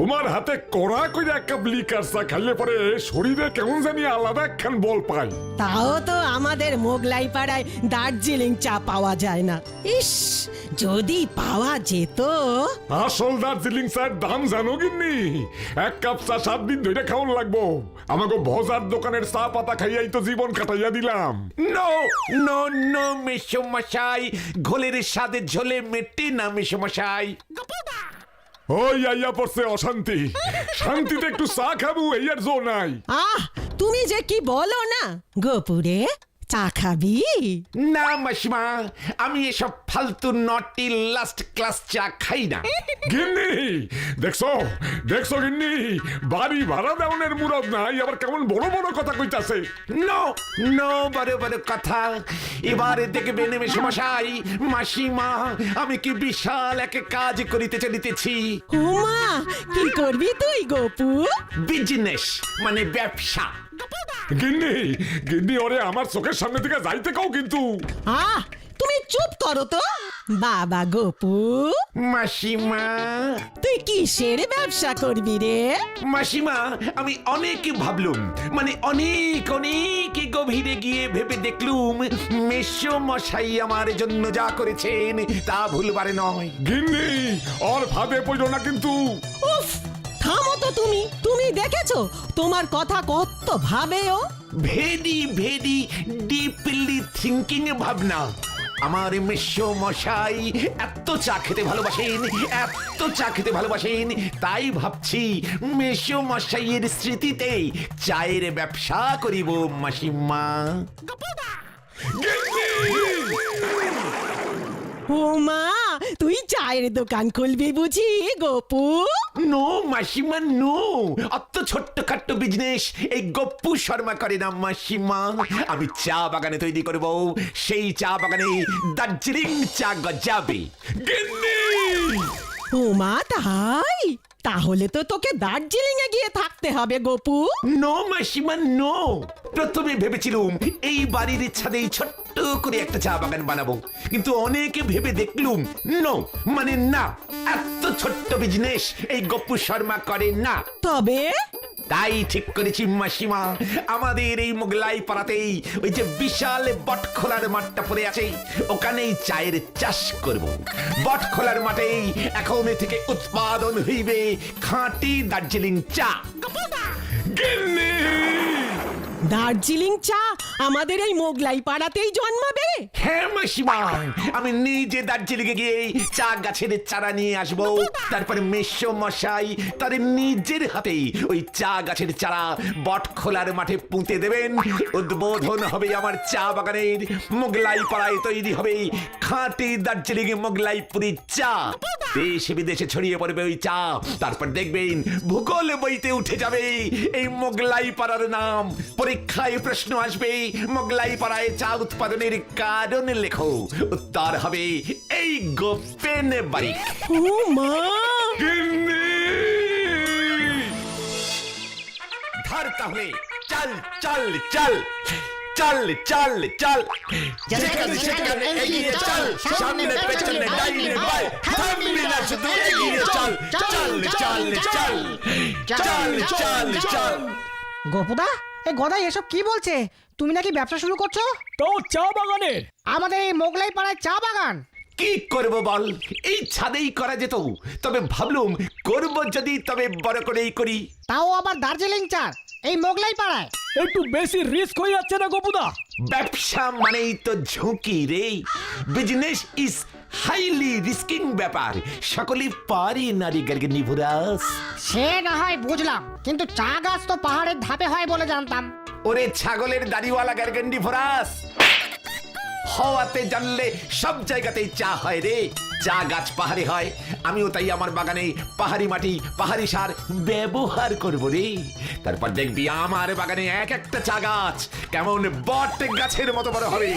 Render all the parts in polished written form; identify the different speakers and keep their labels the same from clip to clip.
Speaker 1: তোমার হাতে কড়া করে এক কাপ লিকার চা খাইলে পরে শরীরে কেমন জানি আলাদা একখান বল পাই।
Speaker 2: তাও তো আমাদের মোগলাই পাড়ায় দার্জিলিং চা পাওয়া যায় না। ইস, যদি পাওয়া যেত।
Speaker 1: আসল দার্জিলিং চার দাম জানো গিন্নি? এক কাপ চা 7 দিন ধরে খাওয়ান লাগবো। আমাকে ভজার দোকানের চা পাতা খাইয়াই তো জীবন কাটাইয়া দিলাম।
Speaker 3: নো নো নো মেসোমশাই, ঘোলের স্বাদে ঝোলে মেটে না মেসোমশাই।
Speaker 1: ওই আইয়া পড়ছে অশান্তি। শান্তিতে একটু চা খাবো এই আর জো নাই।
Speaker 2: আহ, তুমি যে কি বলো না গোপুরে, চা খাবি?
Speaker 3: না মাসিমা, আমি এসব ফালতু নটি লাস্ট ক্লাস চা খাই না।
Speaker 1: গিন্নি দেখছো দেখছো গিন্নি, বাড়ি ভাড়া দেওয়ানের মুরদ নাই, আবার কেমন বড় বড় কথা কইতাছে।
Speaker 3: নো নো বড় বড় কথা। এবারে দেখবেন মেসোমশাই মাসিমা, আমি কি বিশাল এক কাজ করিতে চলিতেছি।
Speaker 2: উমা, কি করবি তুই গোপু?
Speaker 3: বিজনেস মানে ব্যবসা।
Speaker 1: গিন্নি গিন্নি ওরে আমার চোখের সামনে থেকে যাইতে কাও কিন্তু।
Speaker 2: আহ, তুমি চুপ করো তো। বাবা গোপু,
Speaker 3: মাসিমা
Speaker 2: তুই কিসের ব্যবসা করবি রে?
Speaker 3: মাসিমা, আমি অনেক ভাবলুম, মানে অনেক অনেক গভীরে গিয়ে ভেবে দেখলুম মেসো মশাই আমার জন্য যা করেছেন তা ভুলবারে নয়।
Speaker 1: গিন্নি ওর ফাঁদে পড়ো না কিন্তু।
Speaker 2: উফ, থামো তো তুমি। তুমি দেখেছো তোমার কথা কত ভাবে ও?
Speaker 3: ভেরি ভেরি ডিপলি থিঙ্কিং ভাবনা। আমার মেসো মশাই এত চা খেতে ভালোবাসেন, এত চা খেতে ভালোবাসেন, তাই ভাবছি মেসো মশাইয়ের স্মৃতিতে চায়ের ব্যবসা করিব মাসিমা।
Speaker 2: ও মা, তুই চায়ের দোকান খুলবি বুঝি গোপু?
Speaker 3: নো মাসিমা নো, অত ছোট্টখাট্ট বিজনেস এই গপ্পু শর্মা করে না মাসিমা। আমি চা বাগানে তৈরি করব, সেই চা বাগানে দার্জিলিং চা গজাবে।
Speaker 2: ও মা, তাই? তাহলে তো তোকে দার্জিলিং এ গিয়ে থাকতে হবে গোপু।
Speaker 3: নো মাসিমা নো, প্রথমে ভেবেছিলুম এই বাড়ির ছাদেই ছোট্ট করে একটা চা বাগান বানাবো, কিন্তু অনেকে ভেবে দেখলুম নো, মানে না, এত ছোট্ট বিজনেস এই গপ্পু শর্মা করে না।
Speaker 2: তবে
Speaker 3: তাই ঠিক করেছি মাসিমা, আমাদের এই মোগলাই পাড়াতেই ওই যে বিশাল বটখোলার মাঠটা পড়ে আছে, ওখানেই চায়ের চাষ করব। বটখোলার মাঠেই এখন থেকে উৎপাদন হইবে খাঁটি দার্জিলিং চা।
Speaker 2: দার্জিলিং চা আমাদের এই মোগলাই পাড়াতেই জন্মাবে?
Speaker 3: হ্যাঁ মাসিমা, আমি নিজে দার্জিলিং এ গিয়ে চা গাছের চারা নিয়ে আসবো, তারপরে মেসো মশাই তার নিজের হাতেই ওই চা গাছের চারা বটখোলার মাঠে পুঁতে দেবেন। উদ্বোধন হবে আমার চা বাগানের, মোগলাই পাড়ায় তৈরি হবে খাঁটি দার্জিলিং মোগলাইপুরি চা। দেশে বিদেশে ছড়িয়ে পড়বে ওই চা, তারপর দেখবেন ভূগোল বইতে উঠে যাবে এই মোগলাই পাড়ার নাম। পরীক্ষায় প্রশ্ন আসবে মোগলাই পাড়ায় চা উৎপাদনের কারণ লেখো, উত্তর হবে এই গোপেন বাড়ি।
Speaker 2: ও মা,
Speaker 3: ধর তাহলে, চল চল চল চল চল চল, যেখানে সেখানে এগিয়ে চল, সামনে পেছনে ডাইনে বাই, থামবি না শুধু এগিয়ে চল, চল চল চল চল চল চল।
Speaker 4: গোপুদা, এই গদাই এসব কি বলছে? তুমি নাকি ব্যবসা শুরু করছো?
Speaker 5: তো চা বাগানের?
Speaker 4: আমাদের এই মোগলাই পাড়ায় চা বাগান?
Speaker 3: কি করব বল, এই ছাদেই করা যেত, তবে ভাবলুম করব যদি তবে বড় করেই করি।
Speaker 4: তাও আবার দার্জিলিং চা এই মোগলাই পাড়ায়?
Speaker 5: একটু বেশি রিস্ক হয়ে যাচ্ছে না গোপুদা?
Speaker 3: ব্যবসা মানেই তো ঝুঁকি রে, বিজনেস ইজ হাইলি রিস্কিং ব্যাপার, সকলেই পারে নারী নিভুরাস।
Speaker 4: সে না হয় বুঝলাম, কিন্তু চা গাছ তো পাহাড়ের ধাপে হয় বলে জানতাম।
Speaker 3: ওরে ছাগলের দাড়িওয়ালা গার্গেন্ডি ফরাস, হওয়াতে জানলে সব জায়গাতেই চা হয় রে। চা গাছ পাহাড়ে হয়, আমিও তাই আমার বাগানে পাহাড়ি মাটি পাহাড়ি সার ব্যবহার করব রে। তারপর দেখবি আমার বাগানে এক একটা চা গাছ কেমন বট গাছের মতো বড় হবে।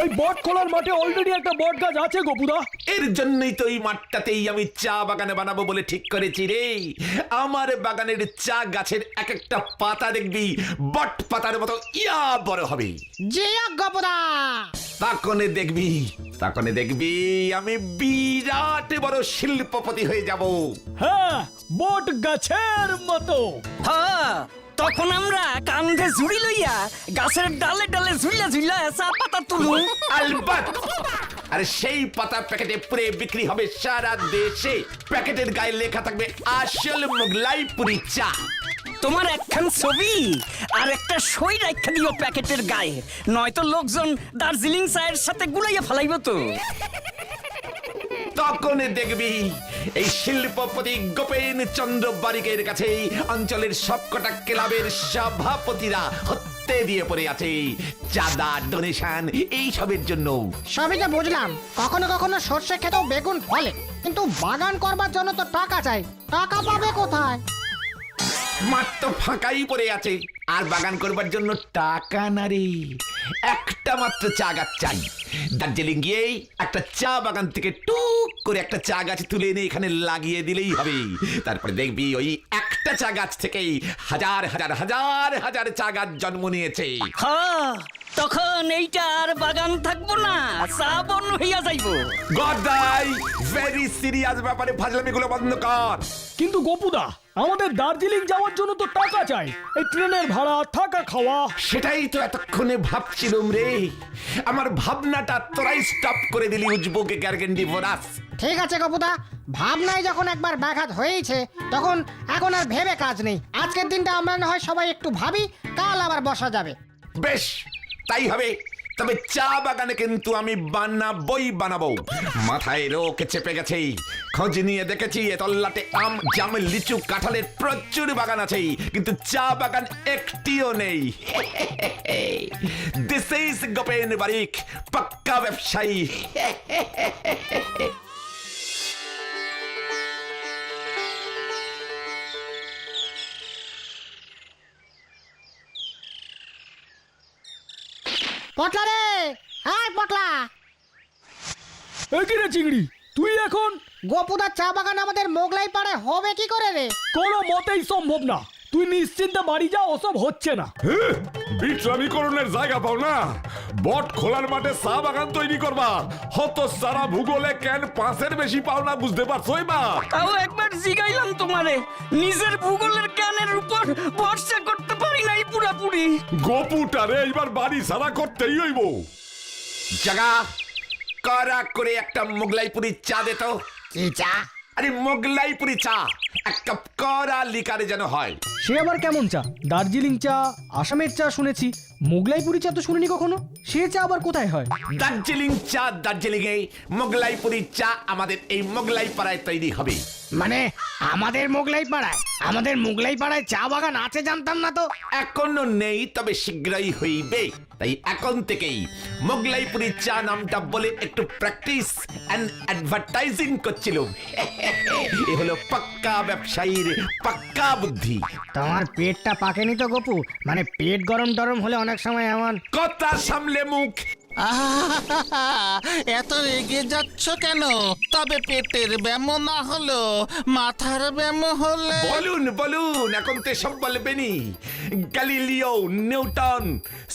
Speaker 5: ওই বট খোলার মাঠে অলরেডি একটা বট গাছ আছে গোপুদা।
Speaker 3: এর জন্যই তো এই মাঠটাতেই আমি চা বাগানে বানাবো বলে ঠিক করেছি রে। আমার বাগানের চা গাছের এক একটা পাতা দেখবি বট পাতার মতো ইয়া বড় হবে।
Speaker 4: জিয়া গোপুদা,
Speaker 3: তখনে দেখবি আমি বিরাট বড় শিল্পপতি হয়ে যাব।
Speaker 5: হ্যাঁ, বট গাছের মতো।
Speaker 6: হ্যাঁ, তখন আমরা কান্ধে ঝুড়ি লইয়া গাছের ডালে ডালে ঝুইলা ঝুইলা চা পাতা তুলুম।
Speaker 3: আলবাত। আর সেই পাতা প্যাকেটে পুরে বিক্রি হবে সারা দেশে। প্যাকেটের গায়ে লেখা থাকবে আসল মোগলাইপুরি চা।
Speaker 6: তোমার একখান ছবি আর একটা সই রাখা দিও প্যাকেটের গায়ে, নয়তো লোকজন দার্জিলিং চায়ের সাথে গুলাইয়া ফেলাইব তো।
Speaker 3: তখন দেখবি এই শিল্পপতি গোপেন চন্দ্র বারিকের কাছে অঞ্চলের সবকটা ক্লাবের সভাপতিরা হত্যে দিয়ে পড়ে আছে চাঁদা ডোনেশন এইসবের জন্য।
Speaker 4: সবই তো বুঝলাম, কখনো কখনো সর্ষে খেতেও বেগুন ফলে, কিন্তু বাগান করবার জন্য তো টাকা চাই। টাকা পাবে কোথায়?
Speaker 3: মাঠ তো ফাঁকাই পড়ে আছে, আর বাগান করবার জন্য টাকা না রে, একটা মাত্র চা গাছ চাই। দার্জিলিং গিয়েই একটা চা বাগান থেকে টুক করে একটা চা গাছ তুলে এনে এখানে লাগিয়ে দিলেই হবে। তারপরে দেখবি ওই একটা চা গাছ থেকেই হাজার হাজার হাজার হাজার চা গাছ জন্ম নিয়েছে।
Speaker 6: হ্যাঁ, তখন এইটা আর বাগান থাকবো না, চা বন হইয়া যাইব।
Speaker 3: গদাই ভেরি সিরিয়াস ব্যাপারে ফাজলামিগুলো বন্ধ কর।
Speaker 5: কিন্তু গোপুদা, আমাদের দার্জিলিং যাওয়ার জন্য তো টাকা চাই, এই ট্রেনের ভাড়া, থাকা খাওয়া।
Speaker 3: সেটাই তো এতক্ষণে ভাবছিলাম রে, আমার ভাবনাটা তোরাই স্টপ করে দিলি উজবুকে গ্যারগেন্ডি ভোরাস।
Speaker 4: ঠিক আছে গপুদা, ভাবনায় যখন একবার ব্যাঘাত হয়েছে তখন এখন আর ভেবে কাজ নেই। আজকের দিনটা আমরা না হয় সবাই একটু ভাবি, কাল আবার বসা যাবে।
Speaker 3: বেশ, তাই হবে। তবে চা বাগানে কিন্তু আমি বানাবো। মাথায় রোগ চেপে গেছে। খোঁজ নিয়ে দেখেছি এ তল্লাটে আম, জাম, লিচু, কাঁঠালের প্রচুর বাগান আছে, কিন্তু চা বাগান একটিও নেই। দিস ইজ গোপেন বারিক, পাক্কা ব্যবসায়ী।
Speaker 4: পটলা রে, হ্যাঁ পটলা।
Speaker 5: একি রে চিংড়ি, তুই এখন?
Speaker 4: গোপুদার চা বাগান আমাদের মোগলাই পাড়ে হবে কি করে রে?
Speaker 5: কোনো মতেই সম্ভব না। তুই নিশ্চিন্তে বাড়ি যা, ওসব হচ্ছে না।
Speaker 1: বিশ্রামীকরণের জায়গা পাও না, বট খোলার মাঠে চা বাগান তৈরি করবা। হত সারা ভূগোলে কেন 5-এর বেশি পাও না, বুঝতে পারছো এবার?
Speaker 6: তাও একবার জিগাইলাম তোমারে, নিজের ভূগোলের জ্ঞানের উপর ভরসা করতে পারি নাই পুরাপুরি।
Speaker 1: গোপুটারে এইবার বাড়ি সারা করতেই হইব।
Speaker 3: জাগা কড়া করে একটা মোগলাইপুরি চা দে তো।
Speaker 4: কি চা?
Speaker 3: আরে মোগলাইপুরি চা, এক কাপ কড়া লিকারে যেন হয়।
Speaker 5: সে আবার কেমন চা? দার্জিলিং চা, আসামের চা শুনেছি, মোগলাইপুরি চা তো শুনিনি কখনো। সে চা আবার কোথায় হয়?
Speaker 3: দার্জিলিং চা দার্জিলিং এ, মোগলাইপুরি চা আমাদের এই মোগলাই পাড়ায় তৈরি হবে।
Speaker 4: মানে আমাদের মোগলাই পাড়ায়? আমাদের মোগলাই পাড়ায় চা বাগান আছে জানতাম না তো।
Speaker 3: এখনো নেই, তবে শীঘ্রই হইবে। তাই এখন থেকেই মোগলাইপুরি চা নামটা বলে একটু প্র্যাকটিস এন্ড অ্যাডভার্টাইজিং করছিল। এ হলো পাক্কা ব্যবসায়ীর পাক্কা বুদ্ধি।
Speaker 4: তোমার পেটটা পাকেনি তো গপু? মানে পেট গরম টরম হলে অনেক সময় এমন।
Speaker 3: কথা সামলে মুখ।
Speaker 7: আহা, এত রেগে যাচ্ছ কেন? তবে পেটের ব্যায়াম না হলো মাথার ব্যায়াম হলে।
Speaker 3: বলুন বলুন, এখন তো সব বলবেনি। গ্যালিলিও, নিউটন,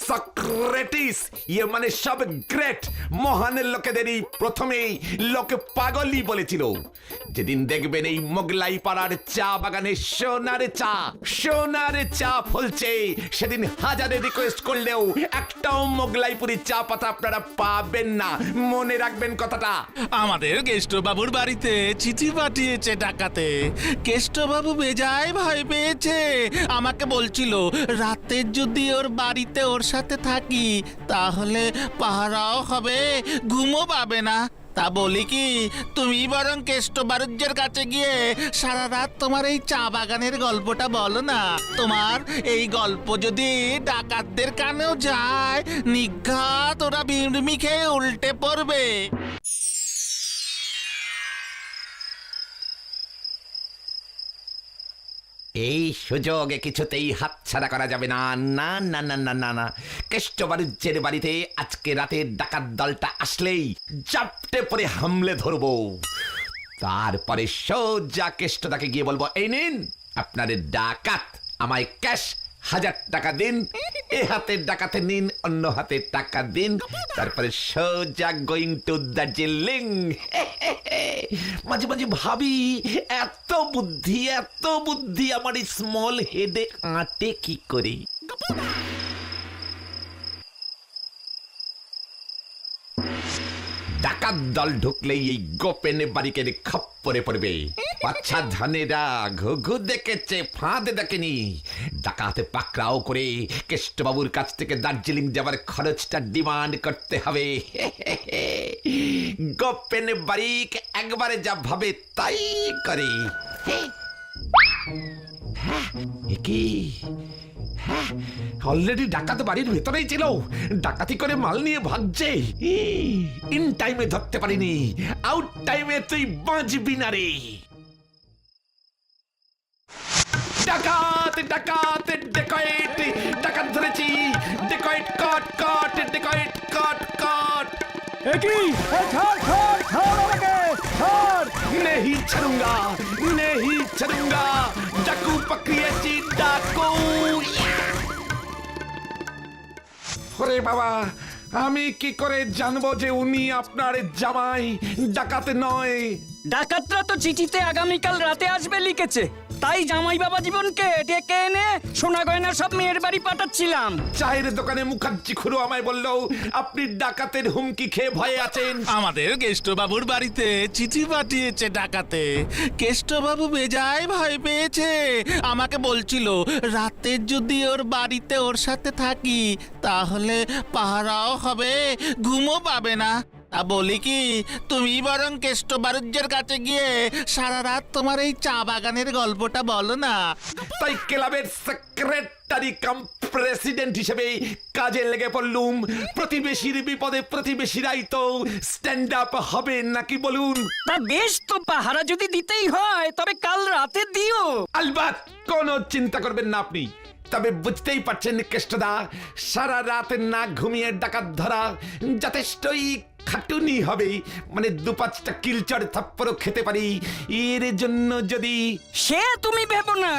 Speaker 3: সক্রেটিস, ইয়ে মানে সব গ্রেট মহানের লোকেদেরই প্রথমেই লোকে পাগলই বলেছিল। যেদিন দেখবেন এই মোগলাই পাড়ার চা বাগানে সোনার চা ফলছে, সেদিন হাজারে রিকোয়েস্ট করলেও একটাও মোগলাইপুরি চা পাতা আপনারা পাবেন না। মনে রাখবেন কথাটা।
Speaker 7: আমাদের কেষ্টবাবুর বাড়িতে চিঠি পাঠিয়েছে ডাকাতে। কেষ্টবাবু বেজায় ভয় পেয়েছে। আমাকে বলছিল রাতে যদি ওর বাড়িতে ওর সাথে থাকি তাহলে পাহারাও হবে, ঘুমও পাবে না। তা বলি কি, তুমি বরং কেষ্টবারুজ্যের কাছে গিয়ে সারা রাত তোমার এই চা বাগানের গল্পটা বলো না। তোমার এই গল্প যদি ডাকাতদের কানেও যায়, নিঘাত ওরা বিড়মি খেয়ে উল্টে পড়বে।
Speaker 3: এই সুযোগে কিছুতেই হাতছাড়া করা যাবে না। না না না না না না, কেষ্টবারুজ্যের বাড়িতে আজকে রাতে ডাকাত দলটা আসলেই জাপটে পরে হামলে ধরবো। তারপরে সোজা কেষ্টদাকে গিয়ে বলবো, এই নিন আপনার ডাকাত, আমায় ক্যাশ 1000 টাকা দিন, এ হাতের ডাকাতে নিন, অন্য হাতের টাকা দিন, তারপরে সোজা গোয়িং টু দার্জিলিং। মাঝে মাঝে ভাবি এত বুদ্ধি আমার স্মল হেডে আঁটে কি করে। ডাকাত দল ঢুকলেই এই গোপেন বাড়িকে খপ্পরে পড়বে। আচ্ছা ধানেরা ঘুঘু দেখেছে, ফাঁদ দেখেনি। ডাকাতে পাকড়াও করে কেষ্টবাবুর কাছ থেকে দার্জিলিং যাবার খরচটা ডিমান্ড করতে হবে। গোপেন বাড়িক একবারে যা ভাবে তাই করে। কি অলরেডি ডাকাত বাড়ির ভেতরেই ছিল, ডাকাতি করে মাল নিয়ে ভাগছে। ইন টাইমে ধরতে পারিনি, আউট টাইমে তুই বাঁচবি না রে। ডাকাত ডাকাত ডেকয়েট, ডাকাত ধরেছি, ডেকয়েট কট কট, ডেকয়েট কট কট।
Speaker 5: একই ছাড় ছাড় ছাড় আমাকে ছাড়।
Speaker 3: नहीं छरूंगा, नहीं छरूंगा, डाकू पकड़िएছি डाकू। ওরে বাবা, আমি কি করে জানবো যে উনি আপনার জামাই, ডাকাত নয়?
Speaker 6: ডাকাতরা তো চিঠিতে আগামীকাল রাতে আসবে লিখেছে, তাই জামাই বাবা জীবনকে ডেকে এনে সোনা গয়না সব মেয়ের বাড়ি পাঠাচ্ছিলাম।
Speaker 3: চায়ের দোকানে মুখার্জি খুড়ো আমায় বলল আপনি ডাকাতের হুমকি খেয়ে ভয়ে আছেন।
Speaker 7: আমাদের কেষ্টবাবুর বাড়িতে চিঠি পাঠিয়েছে ডাকাতে। কেষ্টবাবু বেজায় ভয় পেয়েছে, আমাকে বলছিল রাতে যদি ওর বাড়িতে ওর সাথে থাকি তাহলে পাহারাও হবে, ঘুমও পাবে না। তা বলি কি, তুমি বরং কেষ্টবাবুর কাছে গিয়ে সারা রাত তোমার এই চা বাগানের গল্পটা বলো না।
Speaker 3: তাই ক্লাবের সেক্রেটারি কাম প্রেসিডেন্ট হিসেবে কাজে লেগে পড়লুম। প্রতিবেশীর বিপদে প্রতিবেশীরাই তো স্ট্যান্ড আপ হবে নাকি বলুন?
Speaker 6: তা বেশ, তো পাহারা যদি দিতেই হয় তবে কাল রাতে দিও।
Speaker 3: আলবাত, কোনো চিন্তা করবেন না আপনি। তবে বুঝতেই পারছেন কেষ্টদা, সারা রাত না ঘুমিয়ে ডাকাত ধরা যথেষ্টই খাটুনি হবে। মানে 2-5টা কিলচড় থাপ্পড়ও খেতে পারি। এর জন্য যদি
Speaker 6: সে তুমি ভেবো না,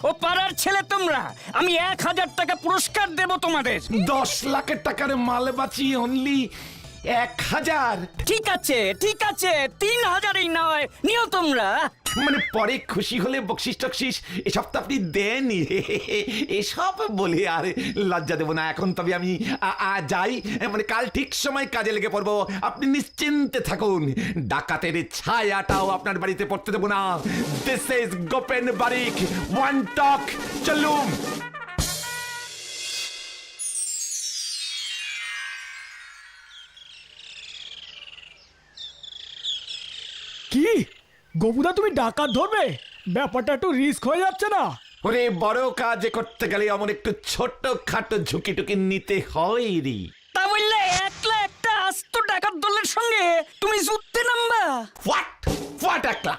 Speaker 6: ও পাড়ার ছেলে তোমরা, আমি 1000 টাকা পুরস্কার দেব তোমাদের।
Speaker 3: 10 লাখ টাকার মাল বাঁচি অনলি 1000।
Speaker 6: ঠিক আছে ঠিক আছে, 3000ই নয়, নিও তোমরা।
Speaker 3: মানে পরে খুশি হলে বকশিস টকশিস এসব তো আপনি দেনই। এসব বলে আর লজ্জা দেবো না এখন। তবে আমি যাই, মানে কাল ঠিক সময় কাজে লেগে পড়বো। আপনি নিশ্চিন্তে থাকুন, ডাকাতের ছায়াটাও আপনার বাড়িতে পড়তে দেবো না। This is Gopen Barik, one talk. চলুন।
Speaker 5: কি গোপুদা, তুমি ডাকাত ধরবে? ব্যাপারটা একটু রিস্ক হয়ে যাচ্ছে না?
Speaker 3: ওরে বড় কাজ করতে গেলে আমার একটু ছোট খাটো ঝুঁকি টুকি নিতে হয় রে।
Speaker 6: তা বললে একলা একটা আস্ত ডাকাত দলের সঙ্গে তুমি যুদ্ধে নামবা?
Speaker 3: হোয়াট একলা?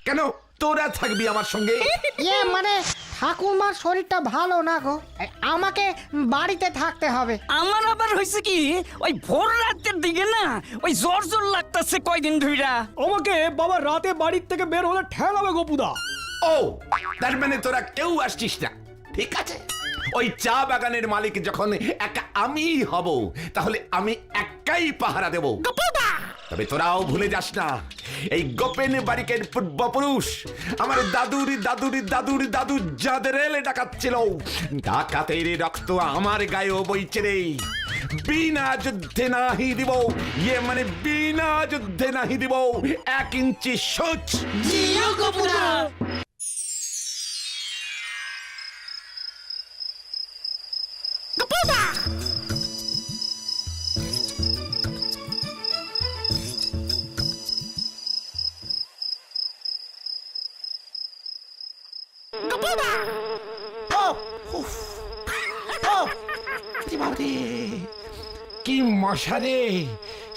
Speaker 3: কেন, তোরা থাকবি আমার সঙ্গে?
Speaker 4: মানে ঠাকুরমার শরীরটা ভালো না গো, আমাকে বাড়িতে থাকতে হবে।
Speaker 6: আমার আবার হয়েছে কি, ওই ভোর রাতের দিকে না ওই জ্বর জ্বর লাগতেছে কয়দিন ধইরা।
Speaker 5: আমাকে বাবা রাতে বাড়ির থেকে বের হলে ঠেলাবে গোপুদা।
Speaker 3: ও, তার মানে তোরা কেউ আসছিস না? ঠিক আছে, ওই চা বাগানের মালিক যখন একা আমি হব, তাহলে আমি একাই পাহারা দেব। তবে তোরাও ভুলে যাস না, এই গোপেন বারিকের পূর্বপুরুষ আমার দাদুর দাদুর দাদুর দাদু যাদের এলে ডাকাচ্ছিল, ডাকাতের রক্ত আমার গায়েও বইছে রে। বিনা যুদ্ধে নাহি দিব, ইয়ে মানে বিনা যুদ্ধে নাহি দিব 1 ইঞ্চি সোচ। কি মশা রে,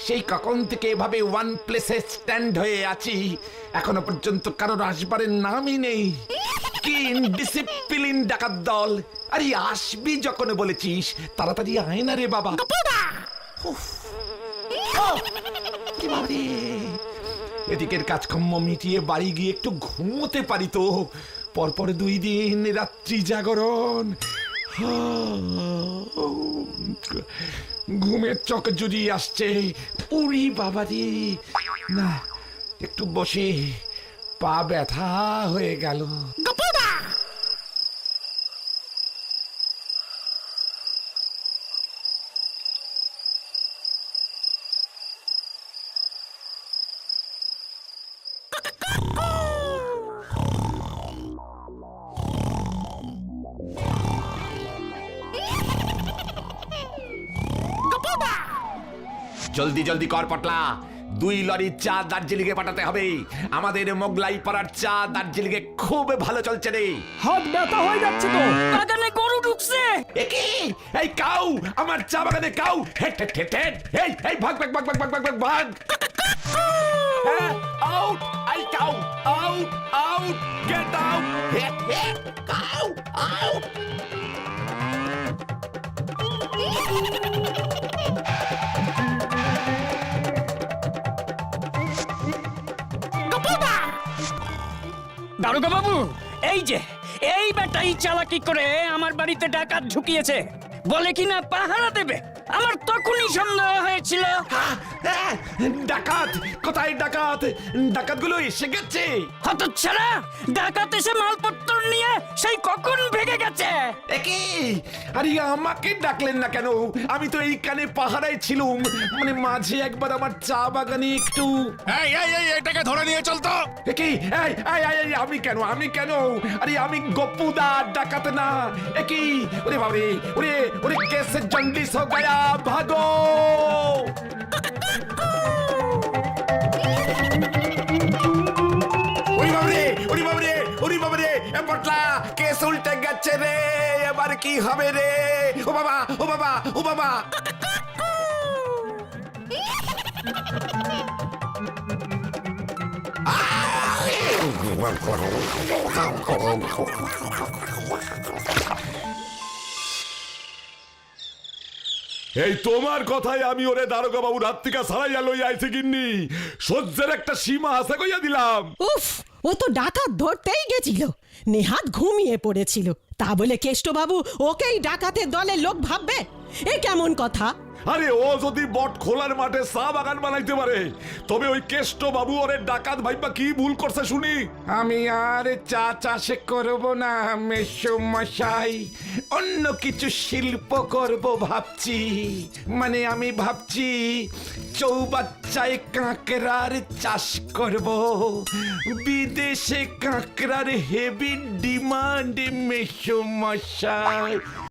Speaker 3: সেই কখন থেকে এভাবে ওয়ান প্লেসে স্ট্যান্ড হয়ে আছি, এখনো পর্যন্ত কারোর আসবারের নামই নেই। কি ইনডিসিপ্লিন ডাকাত দল! আরে আসবি যখন বলেছিস তাড়াতাড়ি আয় না রে বাবা। এদিকের কাজকর্ম মিটিয়ে বাড়ি গিয়ে একটু ঘুমোতে পারি তো। পরপর 2 দিন রাত্রি জাগরণ, ঘুমের চক জুড়িয়ে আসছে। উড়ি বাবারি, না একটু বসে, পা ব্যথা হয়ে গেল। জলদি জলদি কর পটলা, 2 লরি চা দার্জিলিং এ পাঠাতে হবে। আমাদের মোগলাই পাড়ার চা দার্জিলিং এ খুব ভালো চলছে রে।
Speaker 5: হাত ব্যথা হয়ে যাচ্ছে তো।
Speaker 6: বাগানে গরু ঢুকছে।
Speaker 3: একি এই কাউ, আমার চা বাগানে কাউ, হেট হেট হেট হেট, এই ভাগ ভাগ ভাগ ভাগ ভাগ ভাগ ভাগ ভাগ। Out, I cow, out out, get out, hate hate, cow out.
Speaker 6: দারোগা বাবু, এই বেটাই চালাকি করে আমার বাড়িতে ডাকাত ঢুকিয়েছে, বলে কিনা পাহারা দেবে। আমার তখনই সন্দেহ হয়েছিল।
Speaker 3: ডাকাত কোথায়? ডাকাত, ডাকাতগুলো এসে গেছে।
Speaker 6: হতচ্ছাড়া, ডাকাত এসে মালপত্র নিয়ে সেই কখন ভেগে গেছে।
Speaker 3: একি আরে আমাকে ডাকলেন না কেন? আমি তো এইখানে পাহারায় ছিলুম, মানে মাঝে একবার আমার চা বাগানে একটু।
Speaker 7: এই এই এই এটাকে ধরে নিয়ে চল তো।
Speaker 3: একি এই আমি কেন? আরে আমি গপ্পুদা, ডাকাত না। একি ওরে বাবারে, ওরে ওরে কেসে জন্ডিস হো গয়া, ভাগো। ওরে বাবারে, এ পটলা, কেস উল্টে গেছে রে। এবার কি হবে রে? ও বাবা, ও বাবা, ও বাবা।
Speaker 1: এই তোমার কথাই আমি ওরে দারোগা বাবু রাত থেকে সারাইয়া লই আইছি গিন্নি। সহ্যের একটা সীমা আছে কইয়া দিলাম।
Speaker 2: উফ, ও তো ডাকাত ধরতেই গেছিল, নেহাত ঘুমিয়ে পড়েছিল, তা বলে কেষ্টবাবু ওকেই ডাকাতের দলের লোক ভাববে? এ কেমন কথা?
Speaker 1: আরে ও যদি বট খোলার মাঠে চা বাগান বানাইতে পারে, তবে ওই কেষ্ট বাবু ওরে ডাকাত ভাইবা কি ভুল করছে শুনি।
Speaker 3: আমি আর চা চাষে করব না মেশো মশাই, অন্য কিছু শিল্প করব ভাবছি। মানে আমি ভাবছি চৌবাচ্চায় কাঁকড়ার চাষ করব। বিদেশে কাঁকড়ার হেভি ডিমান্ড মেশো মশাই।